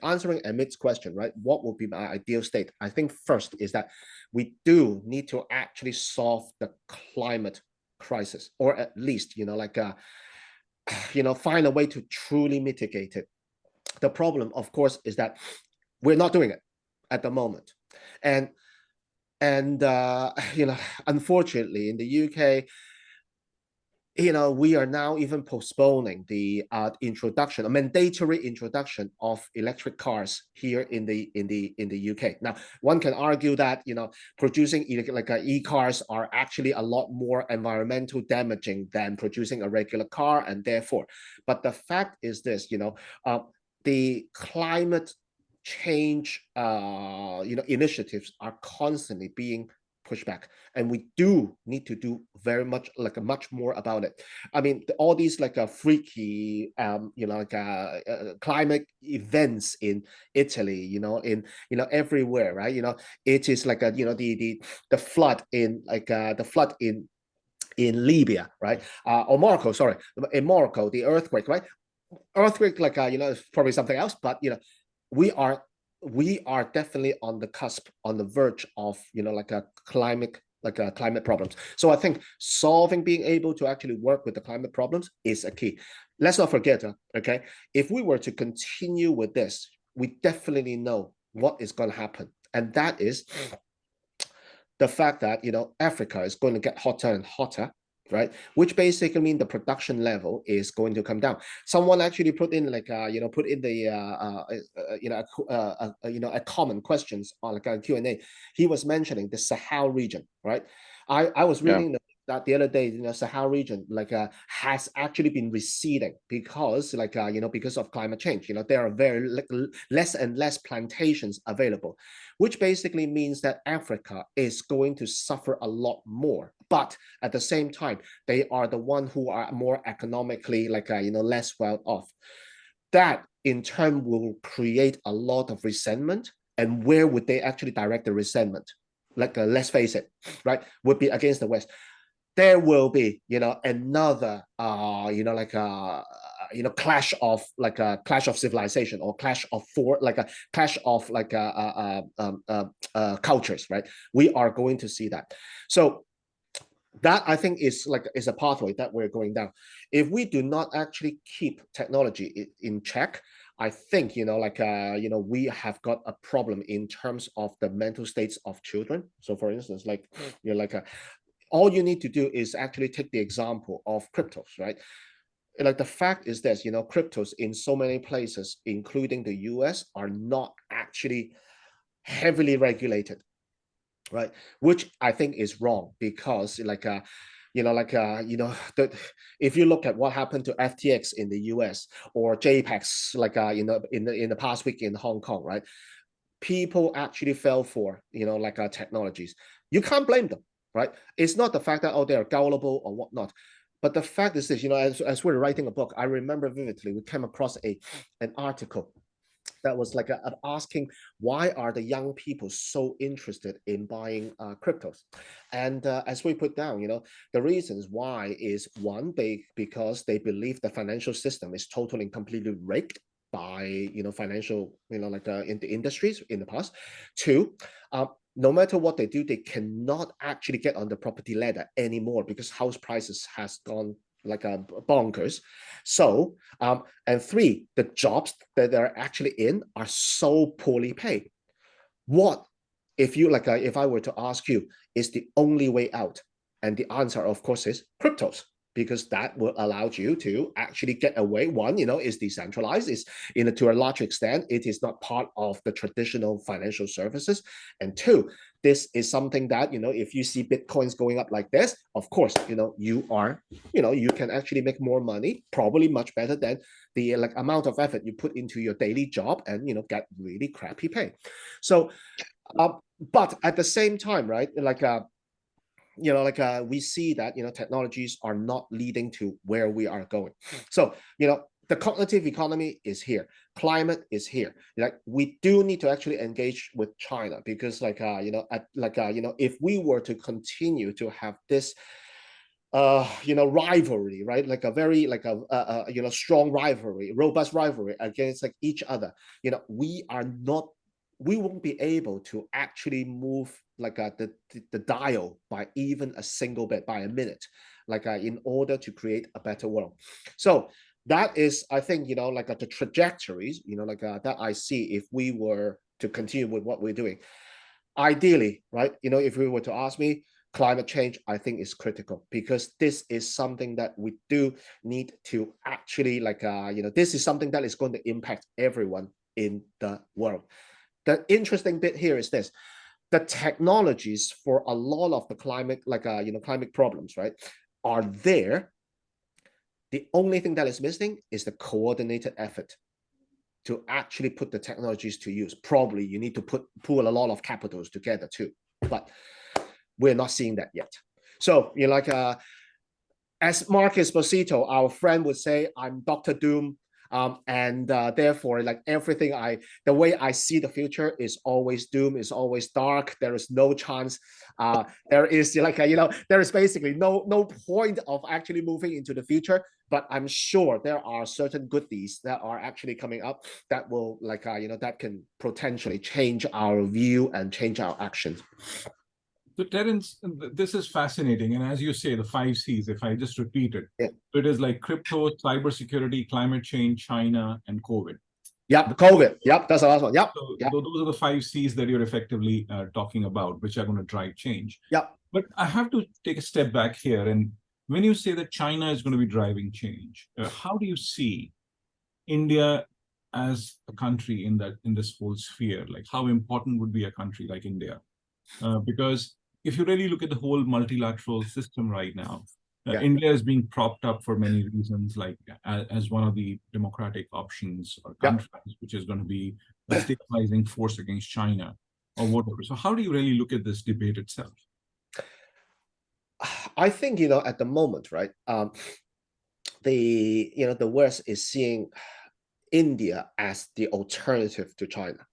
answering Amit's question, right? What would be my ideal state? I think first is that we do need to actually solve the climate crisis, or at least find a way to truly mitigate it. The problem, of course, is that we're not doing it at the moment, and unfortunately, in the UK, we are now even postponing the introduction, a mandatory introduction of electric cars here in the UK. Now, one can argue that producing e-cars are actually a lot more environmental damaging than producing a regular car, and therefore, but the fact is this, the climate change initiatives are constantly being pushed back, and we do need to do very much much more about it. I mean, all these freaky climate events in Italy, in everywhere, right? It is like the flood in in Libya, right? Or Morocco, sorry, in Morocco, the earthquake, right? Earthquake, is probably something else, but we are definitely on the cusp, on the verge of climate problems. So I think being able to actually work with the climate problems is a key. Let's not forget, okay, if we were to continue with this, we definitely know what is going to happen, and that is the fact that Africa is going to get hotter and hotter, right? Which basically means the production level is going to come down. Someone actually put in a common questions on a Q&A. He was mentioning the Sahel region, right? I was reading that the other day, Sahel region has actually been receding because because of climate change. There are very less and less plantations available, which basically means that Africa is going to suffer a lot more. But at the same time, they are the one who are more economically less well off. That in turn will create a lot of resentment. And where would they actually direct the resentment? Let's face it, right? Would be against the West. There will be another clash of civilization, or clash of cultures, right? We are going to see that. So that, I think, is a pathway that we're going down. If we do not actually keep technology in check, I think we have got a problem in terms of the mental states of children. So for instance, all you need to do is actually take the example of cryptos, right? The fact is this, cryptos in so many places, including the US, are not actually heavily regulated, right? Which I think is wrong, because if you look at what happened to FTX in the US, or JPEX in the past week in Hong Kong, right? People actually fell for technologies. You can't blame them, right? It's not the fact that they're gullible or whatnot, but the fact is this, as we're writing a book, I remember vividly we came across an article that was asking, why are the young people so interested in buying cryptos? And as we put down, the reasons why is one, because they believe the financial system is totally and completely rigged by financial in the industries in the past. Two, no matter what they do, they cannot actually get on the property ladder anymore, because house prices has gone bonkers. So and three, the jobs that they're actually in are so poorly paid. What if you if I were to ask you, is the only way out? And the answer, of course, is cryptos, because that will allow you to actually get away. One, is decentralized, is to a large extent, it is not part of the traditional financial services. And two, this is something that, if you see Bitcoins going up like this, of course, you can actually make more money, probably much better than the amount of effort you put into your daily job and, get really crappy pay. So, but at the same time, right, we see that, technologies are not leading to where we are going. So, the cognitive economy is here. Climate is here. We do need to actually engage with China, because if we were to continue to have this rivalry, right, like a very strong rivalry, robust rivalry against each other, we won't be able to actually move the dial by even a single bit, by a minute, in order to create a better world. So that is, I think, the trajectories, that I see if we were to continue with what we're doing. Ideally, right, if we were to ask me, climate change, I think, is critical, because this is something that we do need to actually this is something that is going to impact everyone in the world. The interesting bit here is this: the technologies for a lot of the climate, climate problems, right, are there. The only thing that is missing is the coordinated effort to actually put the technologies to use. Probably you need to pool a lot of capitals together too, but we're not seeing that yet. So, as Marcus Bosito, our friend, would say, I'm Dr. Doom. Therefore, the way I see the future is always doom, is always dark. There is no chance. There is there is basically no point of actually moving into the future. But I'm sure there are certain goodies that are actually coming up that will that can potentially change our view and change our actions. So Terence, this is fascinating. And as you say, the 5 C's, if I just repeat it, yeah. It is like crypto, cybersecurity, climate change, China, and COVID. Yep, COVID. Yep, that's the last one. Yep. So yep. Those are the 5 C's that you're effectively talking about, which are going to drive change. Yep. But I have to take a step back here. And when you say that China is going to be driving change, how do you see India as a country in this whole sphere? Like, how important would be a country like India? Because if you really look at the whole multilateral system right now, India is being propped up for many reasons, like as one of the democratic options or countries, which is going to be a stabilizing force against China or whatever. So how do you really look at this debate itself? I think, at the moment, right, the West is seeing India as the alternative to China.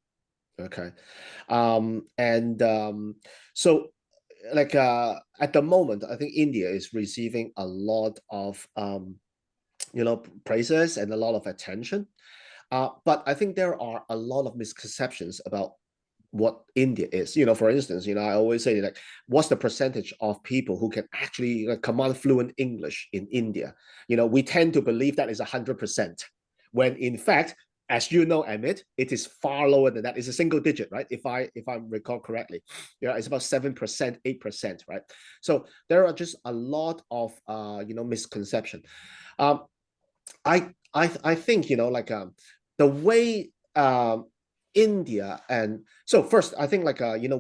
Okay. So at the moment, I think India is receiving a lot of praises and a lot of attention. But I think there are a lot of misconceptions about what India is. For instance, I always say, what's the percentage of people who can actually command fluent English in India? We tend to believe that is 100%, when in fact, as you know, Amit, it is far lower than that. It's a single digit, right? If I recall correctly, it's about 7%, 8%, right? So there are just a lot of misconception. I think the way India, and so first I think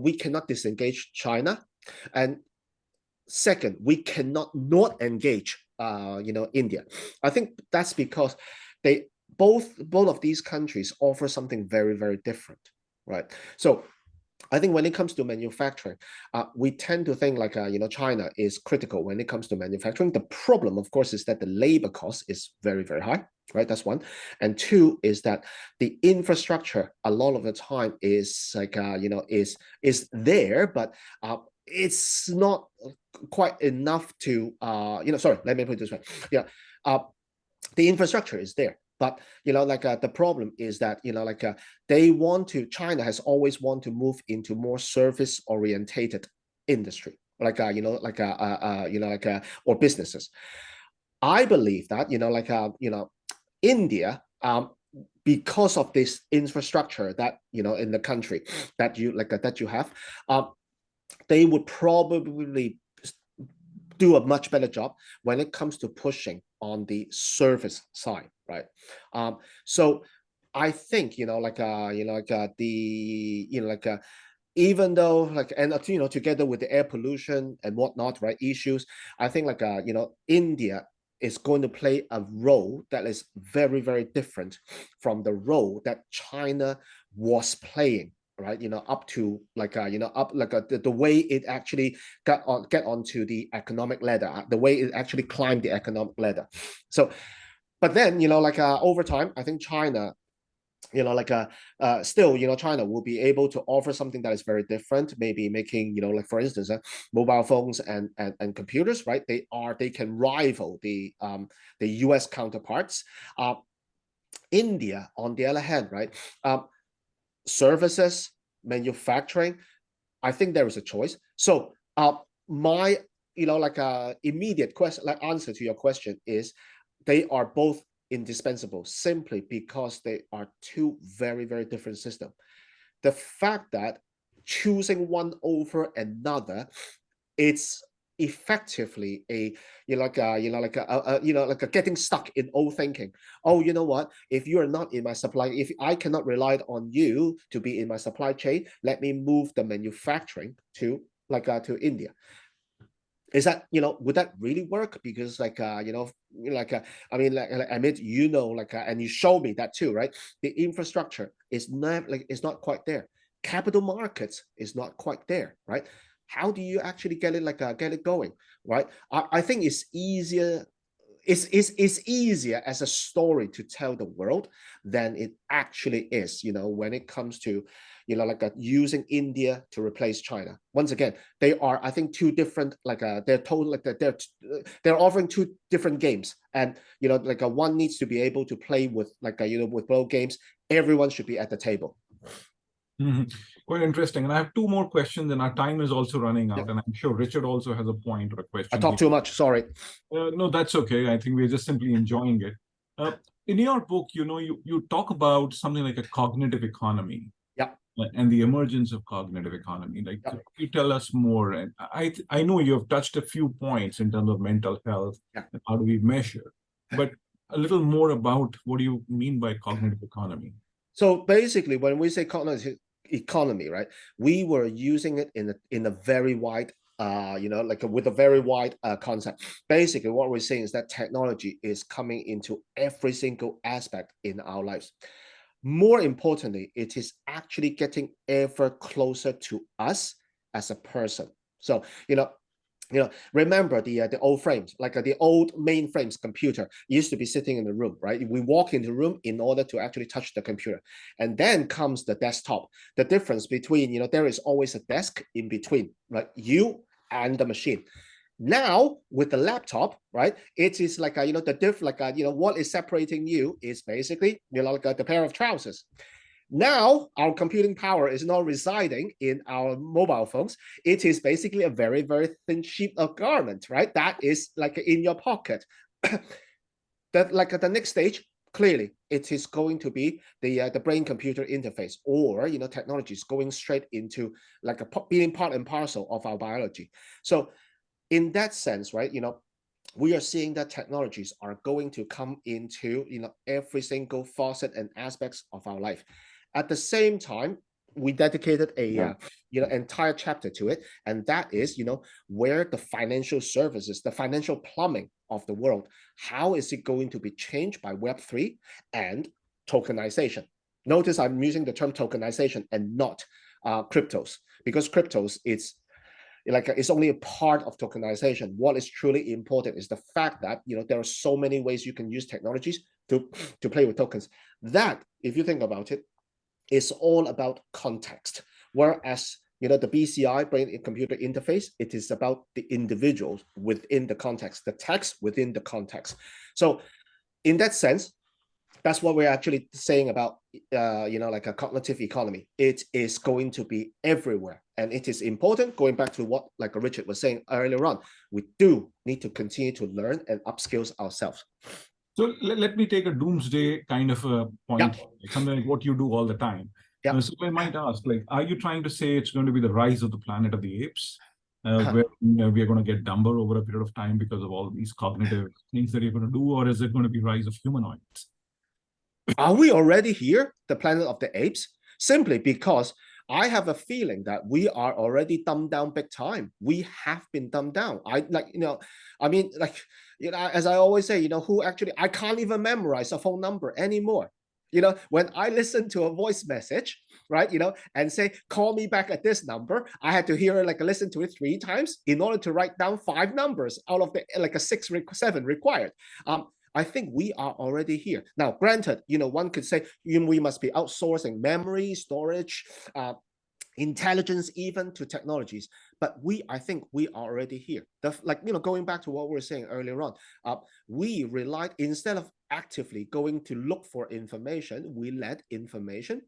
we cannot disengage China, and second, we cannot not engage India. I think that's because both of these countries offer something very, very different, right? So I think when it comes to manufacturing, we tend to think China is critical when it comes to manufacturing. The problem, of course, is that the labor cost is very, very high, right? That's one. And two is that the infrastructure a lot of the time is is there, but it's not quite enough to sorry, let me put it this way. Yeah, the infrastructure is there. But the problem is that China has always want to move into more service orientated industry, or businesses. I believe that India, because of this infrastructure that in the country that you have, they would probably do a much better job when it comes to pushing on the service side, right? So I think, even though together with the air pollution and whatnot, right, issues, I think India is going to play a role that is very, very different from the role that China was playing, right? Up to the way it actually get onto the economic ladder, the way it actually climbed the economic ladder. So, but then over time, I think China still, China will be able to offer something that is very different, maybe making, for instance, mobile phones and computers, right? They can rival the US counterparts. India, on the other hand, right? Services, manufacturing, I think there is a choice. So my, immediate question, answer to your question is they are both indispensable simply because they are two very, very different systems. The fact that choosing one over another, it's effectively a getting stuck in old thinking. Oh, you know what, if you are not in my supply, if I cannot rely on you to be in my supply chain, let me move the manufacturing to India. Is that, would that really work? Because Amit, and you show me that too, right? The infrastructure is not quite there. Capital markets is not quite there, right? How do you actually get it going, right? I think it's easier. It's easier as a story to tell the world than it actually is, when it comes to, using India to replace China. Once again, they are, I think, two different, they're offering two different games. And, one needs to be able to play with, with both games. Everyone should be at the table. Mm-hmm. Quite interesting. And I have two more questions, and our time is also running out. Yeah. And I'm sure Richard also has a point or a question. I talk too much, sorry. No, that's okay. I think we're just simply enjoying it. In your book, you talk about something like a cognitive economy. Yeah. And the emergence of cognitive economy. Like, yeah. Could you tell us more? And I know you have touched a few points in terms of mental health, yeah. and how do we measure, but a little more about what do you mean by cognitive economy? So basically, when we say cognitive economy, right, we were using it in a very wide, with a very wide concept. Basically, what we're saying is that technology is coming into every single aspect in our lives. More importantly, it is actually getting ever closer to us as a person. So, remember the old frames, the old mainframes computer used to be sitting in the room, right? We walk in the room in order to actually touch the computer. And then comes the desktop. The difference between, there is always a desk in between, right? You and the machine. Now with the laptop, right, it is what is separating you is basically, the pair of trousers. Now our computing power is not residing in our mobile phones. It is basically a very, very thin sheet of garment, right? That is in your pocket. The next stage, clearly, it is going to be the brain-computer interface, or technology is going straight into being part and parcel of our biology. So in that sense, right, we are seeing that technologies are going to come into every single facet and aspects of our life. At the same time, we dedicated a entire chapter to it, and that is where the financial services, the financial plumbing of the world, how is it going to be changed by Web3 and tokenization? Notice I'm using the term tokenization and not cryptos, because cryptos, it's only a part of tokenization. What is truly important is the fact that there are so many ways you can use technologies to play with tokens. That, if you think about it, is all about context. Whereas the BCI, brain-computer interface, it is about the individuals within the context, the text within the context. So in that sense, that's what we're actually saying about a cognitive economy. It is going to be everywhere, and it is important, going back to what Richard was saying earlier on, we do need to continue to learn and upskills ourselves. So let me take a doomsday kind of a point, something like what you do all the time. So I might ask, are you trying to say it's going to be the rise of the planet of the apes? where we are going to get dumber over a period of time because of all these cognitive things that you're going to do, or is it going to be rise of humanoids? Are we already here, the planet of the apes? Simply because I have a feeling that we are already dumbed down big time. We have been dumbed down. I mean, as I always say, I can't even memorize a phone number anymore. When I listen to a voice message, right, and say, call me back at this number, I had to hear listen to it 3 times in order to write down 5 numbers out of the a 6, 7 required. I think we are already here. Now, granted, one could say we must be outsourcing memory, storage, intelligence, even to technologies. But I think we are already here. Going back to what we were saying earlier on, we relied, instead of actively going to look for information, we let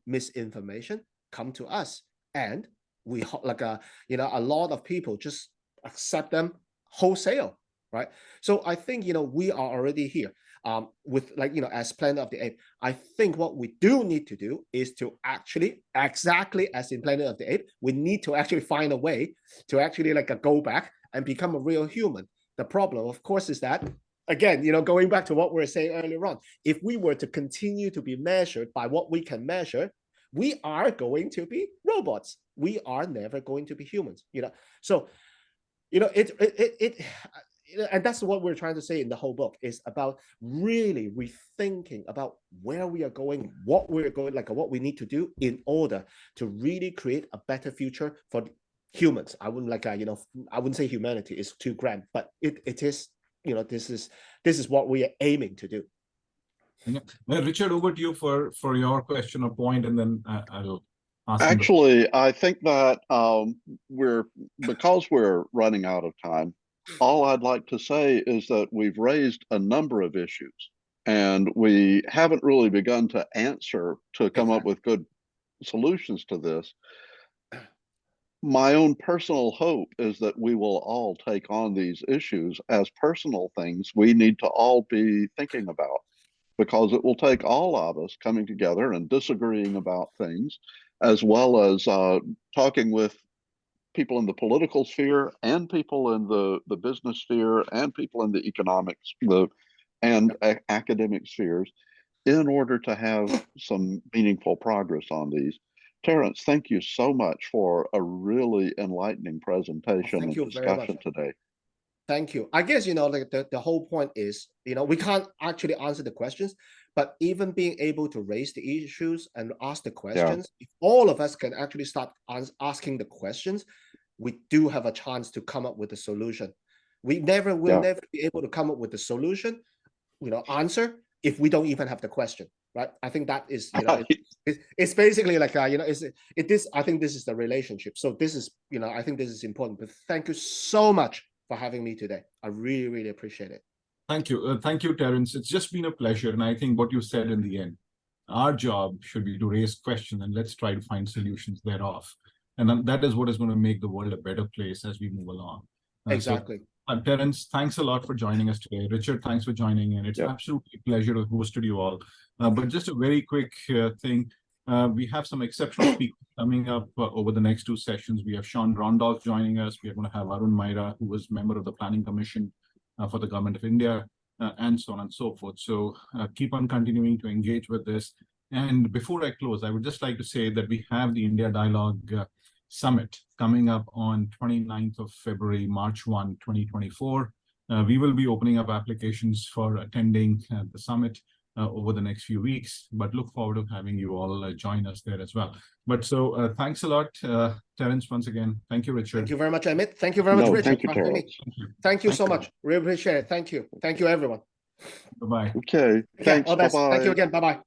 misinformation come to us. And we, a lot of people just accept them wholesale. Right. So I think, we are already here with as Planet of the Apes. I think what we do need to do is to actually, exactly as in Planet of the Apes, we need to actually find a way to actually go back and become a real human. The problem, of course, is that, again, going back to what we were saying earlier on, if we were to continue to be measured by what we can measure, we are going to be robots. We are never going to be humans. So and that's what we're trying to say in the whole book, is about really rethinking about where we are going, what we're going, what we need to do in order to really create a better future for humans. I wouldn't I wouldn't say humanity is too grand, but it is, this is what we are aiming to do. Yeah. Richard, over to you for your question or point, and then I'll ask. Actually, I think that because we're running out of time, all I'd like to say is that we've raised a number of issues, and we haven't really begun to come up with good solutions to this. My own personal hope is that we will all take on these issues as personal things we need to all be thinking about, because it will take all of us coming together and disagreeing about things, as well as talking with people in the political sphere and people in the business sphere and people in the economics and academic spheres, in order to have some meaningful progress on these. Terence, thank you so much for a really enlightening presentation and discussion today. Thank you. I guess, the whole point is, we can't actually answer the questions, but even being able to raise the issues and ask the questions, if all of us can actually start asking the questions, we do have a chance to come up with a solution. We never will never be able to come up with a solution, answer, if we don't even have the question, right? I think that is, it's basically I think this is the relationship. So this is, I think this is important. But thank you so much for having me today. I really, really appreciate it. Thank you. Thank you, Terence. It's just been a pleasure. And I think what you said in the end, our job should be to raise questions, and let's try to find solutions thereof. And that is what is going to make the world a better place as we move along. Exactly. So, Terence, thanks a lot for joining us today. Richard, thanks for joining in. It's absolutely a pleasure to host you all. But just a very quick thing. We have some exceptional speakers coming up over the next 2 sessions. We have Sean Rondolph joining us. We are going to have Arun Maira, who was member of the Planning Commission for the Government of India, and so on and so forth. So keep on continuing to engage with this. And before I close, I would just like to say that we have the India Dialogue Summit coming up on 29th of February, March 1, 2024. We will be opening up applications for attending the summit over the next few weeks, but look forward to having you all join us there as well. But so thanks a lot, Terence, once again. Thank you, Richard. Thank you very much, Amit. Thank you very much, Richard. Thank you, Terence. Thank you so much. Really appreciate it. Thank you. Thank you, everyone. Bye-bye. Okay. Thanks. All the best. Bye-bye. Thank you again. Bye-bye.